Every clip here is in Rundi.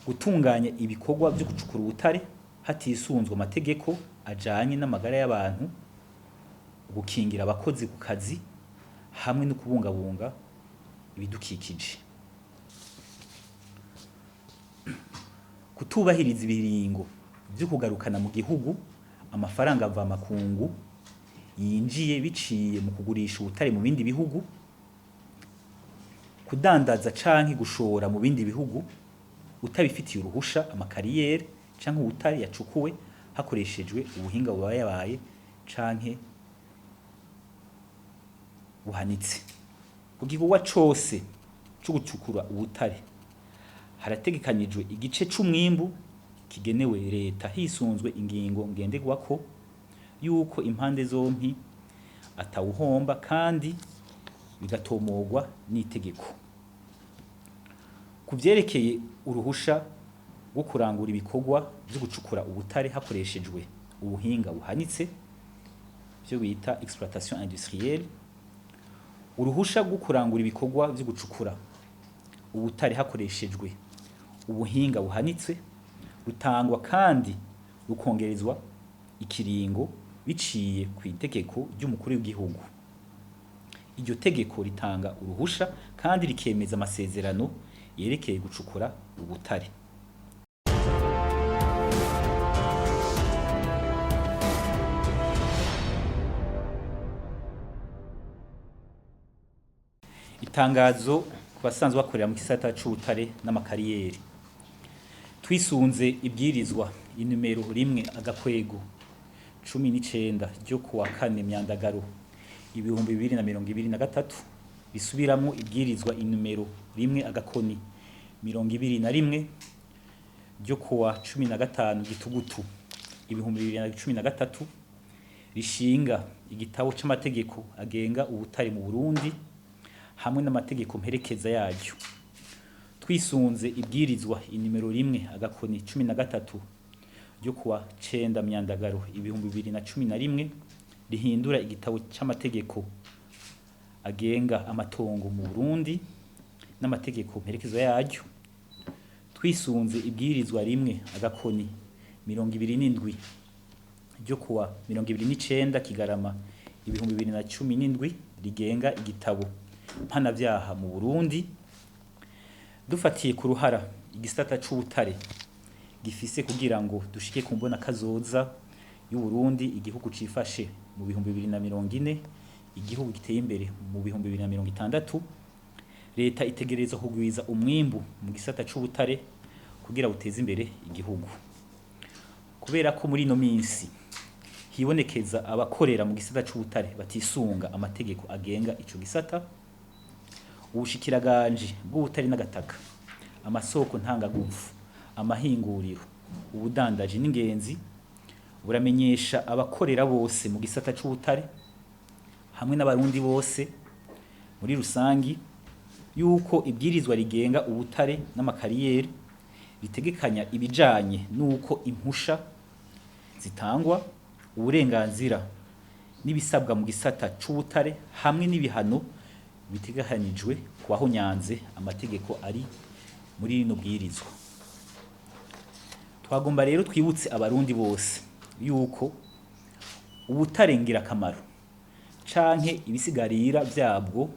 gutunganya ibikorwa byo gucukura ubutare hatisunzwe amategeko ajanye n'amagara y'abantu, gukingira abakozi ku kazi hamwe no kubungabunga ibidukikije. Kutubahiriza ibiringo byo kugarukana mu gihugu amafaranga ava makungu yinjiye biciye mu kugurisha ubutare mu bindi bihugu, kudandaza canke gushora mu bindi bihugu utabifitiye uruhusha amakariyeri canke ubutare yacukuwe hakoreshejwe ubuhinga bubayabaye canke buhanitse. Ku gikorwa cose cyo gucukura ubutare harategekanijwe igice c'umwimbu kigenewe leta hisunzwe ingingo ngenderwako yuko impande zompi atawuhomba kandi bigatomogwa n'itegeko. Kuvyerekeye uruhusha rwo kurangura ibikorwa byo gucukura ubutare hakoreshejwe ubuhinga buhanitse byo bita exploitation industrielle, uruhusha rwo kurangura ibikorwa byo gucukura ubutare hakoreshejwe ubuhinga buhanitse rutangwa kandi rukongerezwa ikiringo biciye ku itegeko ry'umukuru w'igihugu. Iryo tegeko ritanga uruhusha kandi rikemeza amasezerano yerekeye gucukura ubutare. Itangazo ku basanzwe bakorera mu gisata c'ubutare n'amakariyeri. Twisunze ibwirizwa inimero 1/19 ryo kuwa 4 Myandagaro 2023 bisubiramwo ibwirizwa inimero 1/21 ryo kuwa 15 Gitugutu 2013 rishinga igitabo c'amategeko agenga ubutare mu Burundi hamwe n'amategeko mperekeza yaryo. Twisunze ibwirizwa inimero 1/13 ryo kuwa 9 Myandagaro 2011 rihindura igitabo c'amategeko agenga amatongo mu Burundi n'amategeko mperekeza yaryo. Twisunze ibwirizwa 1/27 ryo kuwa 29 Kigarama 2017 rigenga igitabo mpanavyaha mu Burundi, dufatiye ku ruhara igisata c'ubutare gifise kugira ngo dushike ku mbona kazoza y'u Burundi igihugu cifashe mu 2040 igihugu giteye imbere mu 2060, leta itegerezwa kugwiza umwimbu mu gisata c'ubutare kugira buteze imbere igihugu. Kubera ko muri no minsi hibonekeza abakorera mu gisata c'ubutare batisunga amategeko agenga ico gisata, Ubushikiranganji bw'ubutare n'agataka, amasoko ntanganguvu, amahinguriro, ubudandaji n'ingenzi buramenyesha abakorera bose mu gisata c'ubutare hamwe n'abarundi bose muri rusangi yuko ibwirizwa rigenga ubutare n'amakariyeri ritegekanya ibijanye nuko impusha zitangwa, uburenganzira n'ibisabwa mu gisata c'ubutare hamwe n'ibihano bitegekanijwe kwaho nyanze amategeko ari muri rino bwirizwa. Twagomba rero twibutse abarundi bose yuko ubutare ngirakamaro canke ibisigarira vyabwo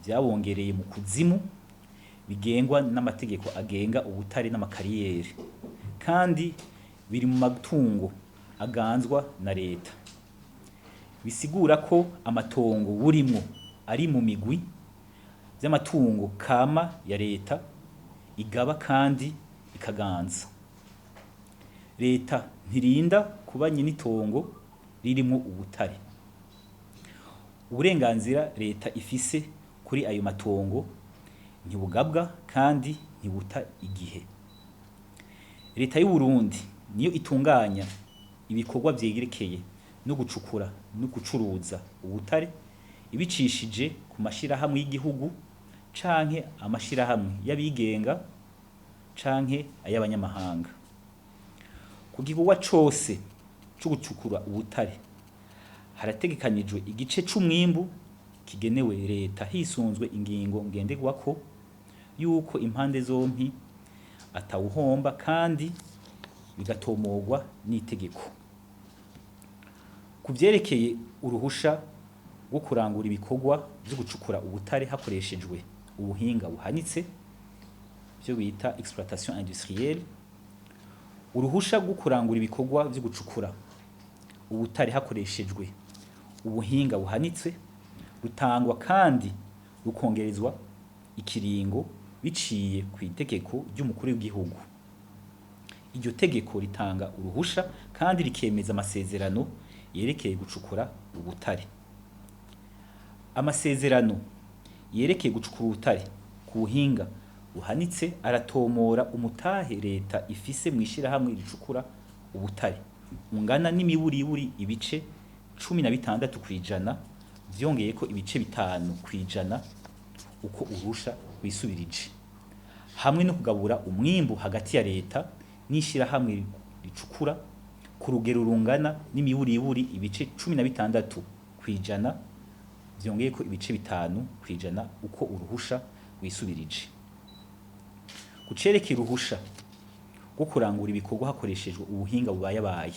byabongereye mu kuzimu bigengwa n'amategeko agenga ubutare n'amakariyeri kandi biri mu matungo aganzwa na leta. Bisigura ko amatongo burimwo ari mu migwi by'amatungo kama ya leta igaba kandi ikaganza. Leta ntirinda kubanye n'itongo ririmo ubutare. Uburenganzira leta ifise kuri ayo matongo ntibugabwa kandi ntibuta igihe. Leta y'u Burundi niyo itunganya ibikorwa vyegerekeye no gucukura no gucuruza ubutare ibicishije ku mashirahamwe y'igihugu canke amashirahamwe y'abigenga canke ay'abanyamahanga. Ku gikorwa cose cyo gucukura ubutare harategekanijwe igice c'umwimbu kigenewe leta hisunzwe ingingo ngenderwako yuko impande zompi atawuhomba kandi bigatomogwa n'itegeko. Kuvyerekeye uruhusha rwo kurangura ibikorwa byo gucukura ubutare hakoreshejwe ubuhinga buhanitse byo bita exploitation industrielle, uruhusha rwo kurangura ibikorwa byo gucukura ubutare hakoreshejwe ubuhinga buhanitse rutangwa kandi rukongerezwa ikiringo biciye ku itegeko ry'umukuru w'igihugu. Iryo tegeko ritanga uruhusha kandi rikemeza amasezerano yerekeye gucukura ubutare. Amasezerano yerekeye gucukura ubutare ku buhinga buhanitse aratomora umutahe leta ifise mw'ishirahamwe ricukura ubutare ungana n'imiburiburi ibice 16% vyongeyeko ibice 5% uko urusha wisubirije, hamwe no kugabura umwimbu hagati ya leta n'ishirahamwe ricukura ku rugero rungana n'imiburiburi ibice 16% vyongeyeko ibice 5% uko uruhusha wisubirije. Gucerekera uruhusha rwo kurangura ibikorwa hakoreshejwe ubuhinga bubayabaye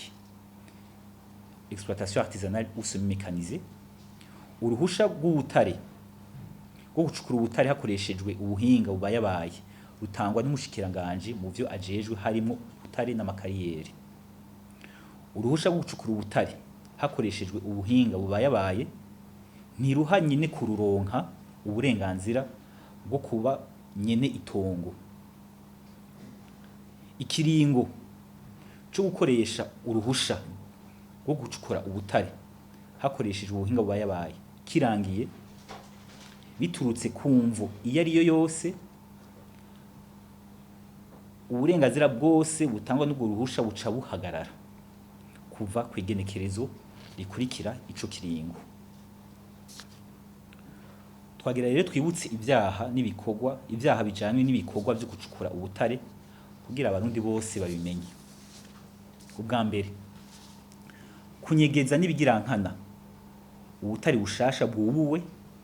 exploitation artisanale ou semi-mécanisée, uruhusha rw'ubutare rwo gucukura ubutare hakoreshejwe ubuhinga bubayabaye rutangwa n'umushikiranganji mu vyo ajejwe harimo ubutare n'amakariyeri. Uruhusha rwo gucukura ubutare hakoreshejwe ubuhinga bubayabaye ntiruha nyene kururonka uburenganzira bwo kuba nyene itongo. Ikiringo cyo gukoresha uruhusha rwo gucukura ubutare hakoreshejwe ubuhinga bubayabaye kirangiye biturutse kumvo iyo ari yo yose, uburenganzira bwose butangwa n'ubwo ruhusha buca buhagarara kuva ku igenekerezo rikurikira ico kiringo. Twagira rero twibutse ibyaha bijanywe n'ibikorwa byo gucukura ubutare kugira abarundi bose babimenye. Ubwa mbere, kunyegeza n'ibigirankana ubutare bushasha bwubuwe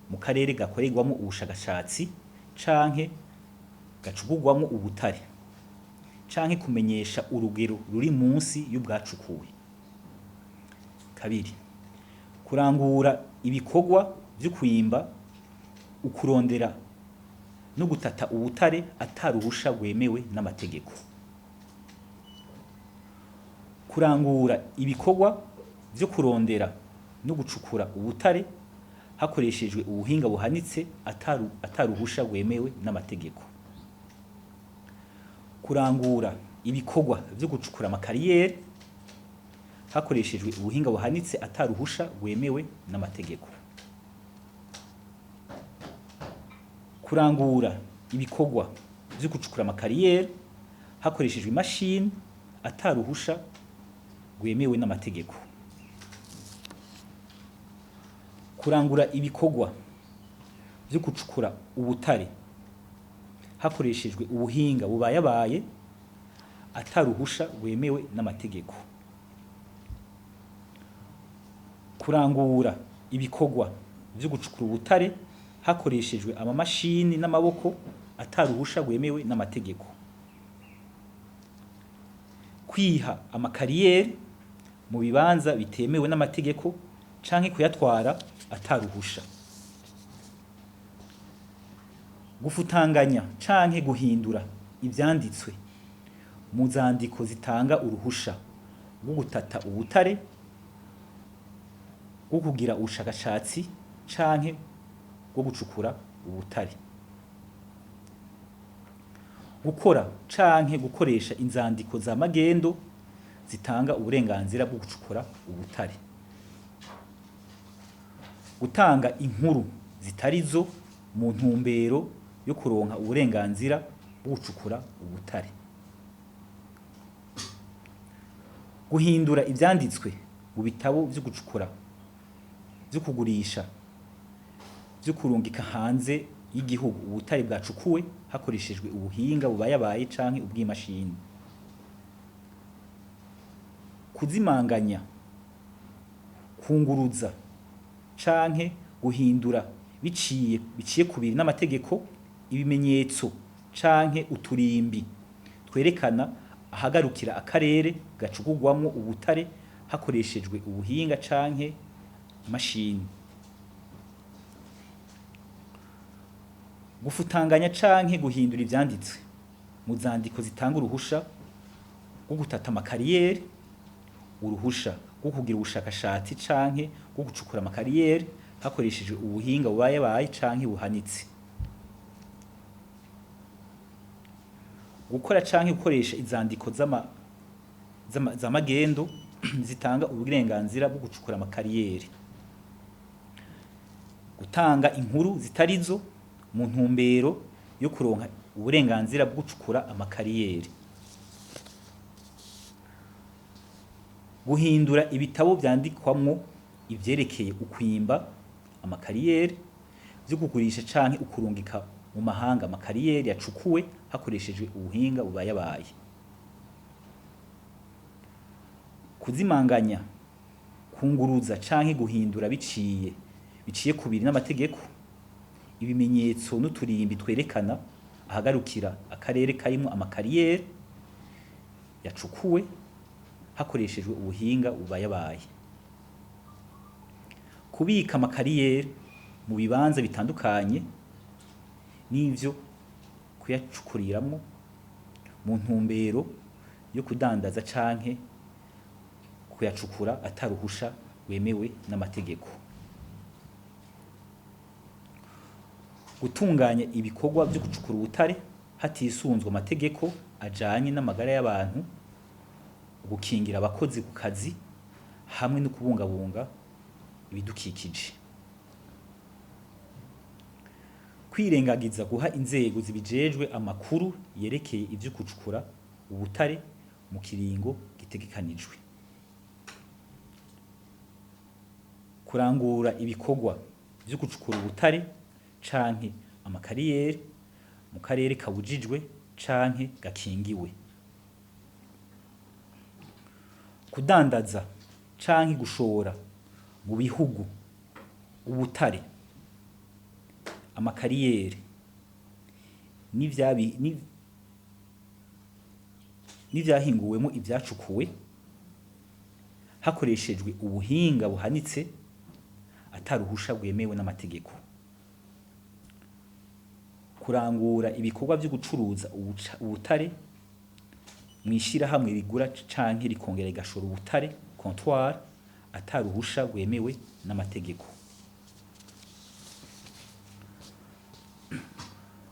mu karere gakorerwamo ubushakashatsi canke gacugurwamo ubutare, canke kumenyesha urugero ruri munsi y'ubwacukuwe. Kabiri, kurangura ibikorwa byo kwimba, ukurondera no gutata ubutare ataruhusha rwemewe n'amategeko. Kurangura ibikorwa byo kurondera no gucukura ubutare hakoreshejwe ubuhinga buhanitse ataruhusha rwemewe n'amategeko. Kurangura ibikorwa byo gucukura amakariyeri hakoreshejwe ubuhinga buhanitse ataruhusha rwemewe n'amategeko. Kurangura ibikorwa byo gucukura amakariyeri hakoreshejwe imashini ataruhusha rwemewe n'amategeko. Kurangura ibikorwa byo gucukura ubutare hakoreshejwe ubuhinga bubayabaye ataruhusha rwemewe n'amategeko. Kurangura ibikorwa byo gucukura ubutare hakoreshejwe amamashini n'amaboko ataruhusha rwemewe n'amategeko. Kwiha amakariyeri mu bibanza bitemewe n'amategeko canke kuyatwara ataruhusha. Gufutanganya canke guhindura ivyanditswe mu zandiko zitanga uruhusha rwo gutata ubutare, rwo kugira ubushakashatsi canke rwo gucukura ubutare. Gukora canke gukoresha inzandiko za magendo zitanga uburenganzira bwo gucukura ubutare. Gutanga inkuru zitarizo mu ntumbero yo kuronka uburenganzira bwo gucukura ubutare. Guhindura ivyanditswe mu bitabo vyo gucukura, vyo kugurisha, vyo kurungika hanze y'igihugu ubutare bwacukuwe hakoreshejwe ubuhinga bubayabaye canke ubw'imashini. Kuzimanganya, kunguruza canke guhindura biciye kubiri n'amategeko ibimenyetso canke uturimbi twerekana ahagarukira akarere gacugurwamwo ubutare hakoreshejwe ubuhinga canke imashini. Gufutanganya canke guhindura ivyanditswe mu zandiko zitanga uruhusha rwo gutata amakariyeri, uruhusha rwo kugira ubushakashatsi canke rwo gucukura amakariyeri hakoreshejwe ubuhinga bubayabaye canke buhanitse. Gukora canke gukoresha izandiko z'amagendo zitanga uburenganzira bwo gucukura amakariyeri. Gutanga inkuru zitarizo mu ntumbero yo kuronka uburenganzira bwo gucukura amakariyeri. Guhindura ibitabo vyandikwamwo ivyerekeye ukwimba amakariyeri, vyo kugurisha canke ukurungika mu mahanga amakariyeri yacukuwe hakoreshejwe ubuhinga bubayabaye. Kuzimanganya, kunguruza canke guhindura biciye kubiri n'amategeko, ibimenyetso n'uturimbi twerekana ahagarukira akarere karimwo amakariyeri yacukuwe hakoreshejwe ubuhinga bubayabaye. Kubika amakariyeri mu bibanza bitandukanye n'ivyo kuyacukuriramwo mu ntumbero yo kudandaza canke kuyacukura ataruhusha wemewe n'amategeko. Gutunganya ibikorwa vyo gucukura ubutare hatisunzwe amategeko ajanye n'amagara y'abantu, gukingira abakozi ku kazi hamwe no kubungabunga ibidukikije. Kwirengagiza guha inzego zibijejwe amakuru yerekeye ivyo gucukura ubutare mu kiringo gitegekanijwe. Kurangura ibikorwa vyo gucukura ubutare canke amakariyeri mu karere kabujijwe canke gakingiwe. Kudandaza canke gushora mu bihugu ubutare, amakariyeri n'ivyahinguwemo ivyacukuwe hakoreshejwe ubuhinga buhanitse ataruhusha bwemewe n'amategeko. Kurangura ibikorwa vyo gucuruza ubutare mw'ishirahamwe rigura canke rikongera rigashora ubutare comptoir ataruhusha bwemewe n'amategeko.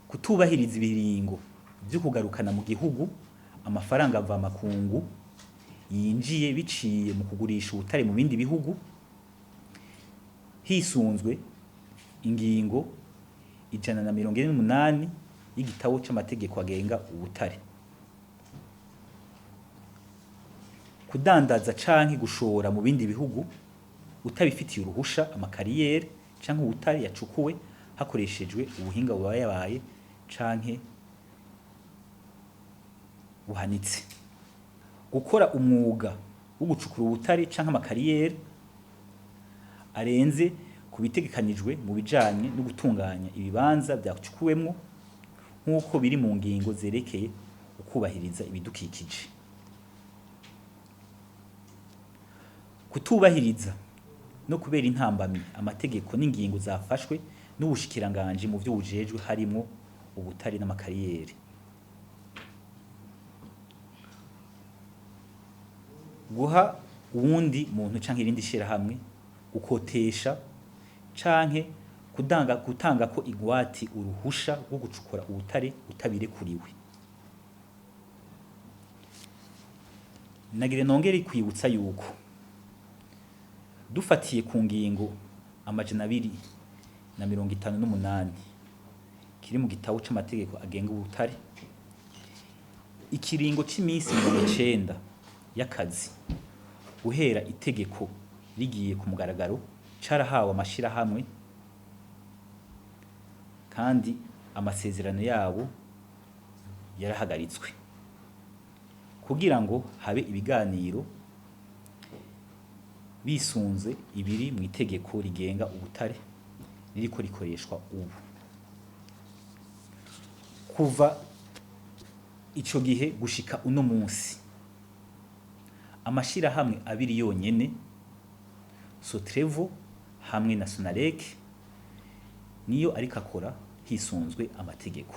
Kutubahiriza ibiringo vyo kugarukana mu gihugu amafaranga ava makungu yinjiye biciye mu kugurisha ubutare mu bindi bihugu hisunzwe ingingo 148 y'igitabo c'amategeko agenga ubutare. Kudandaza canke gushora mu bindi bihugu utabifitiye uruhusha amakariyeri canke ubutare yacukuwe hakoreshejwe ubuhinga bubayabaye canke buhanitse. Gukora umwuga wo gucukura ubutare canke amakariyeri arenze kubitegekanijwe mu bijanye no gutunganya ibibanza vyacukuwemwo nk'uko biri mu ngingo zerekeye ukubahiriza ibidukikije. Kutubahiriza no kubera intambamyi amategeko n'ingingo zafashwe n'Ubushikiranganji mu vyo bujejwe harimwo ubutare n'amakariyeri. Guha uwundi muntu canke irindi shirahamwe gukotesha canke gutanga ko igwati uruhusha rwo gucukura ubutare utabirekuriwe. Nagire nongere kwibutsa yuko dufatiye ku ngingo 258 kiri mu gitabo c'amategeko agenga ubutare, ikiringo c'imisi 90 y'akazi guhera itegeko rigiye ku mugaragaro carahawe amashirahamwe kandi amasezerano yabo yarahagaritswe kugira ngo habe ibiganiro bisunze ibiri mu itegeko rigenga ubutare ririko rikoreshwa ubu. Kuva ico gihe gushika uno munsi amashirahamwe abiri yonyene Sotrevo hamwe na Sonarek niyo ariko akora hisunzwe amategeko.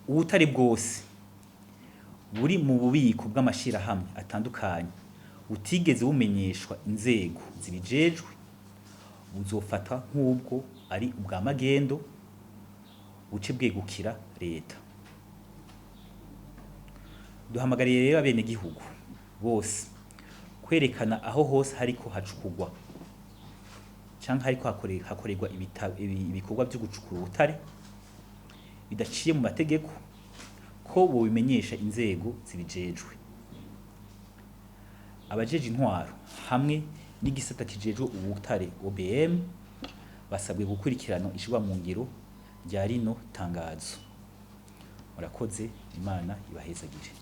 Ubutare bwose buri mu bubiko bw'amashirahamwe atandukanye butigeze bumenyeshwa inzego zibijejwe buzofatwa nk'ubwo ari ubwa magendo buce bwegukira leta. Duhamagariye rero abene gihugu bose kwerekana aho hose hariko hacukugwa canke hariko hakorerwa ibikorwa byo gucukura ubutare bidaciye mu mategeko ko bobimenyesha inzego zibijejwe. Abajeje intwaro hamwe n'igisata kijejwe ubutare OBM basabwe gukurikirana ishirwa mu ngiro rya rino tangazo. Murakoze, Imana ibahezagire.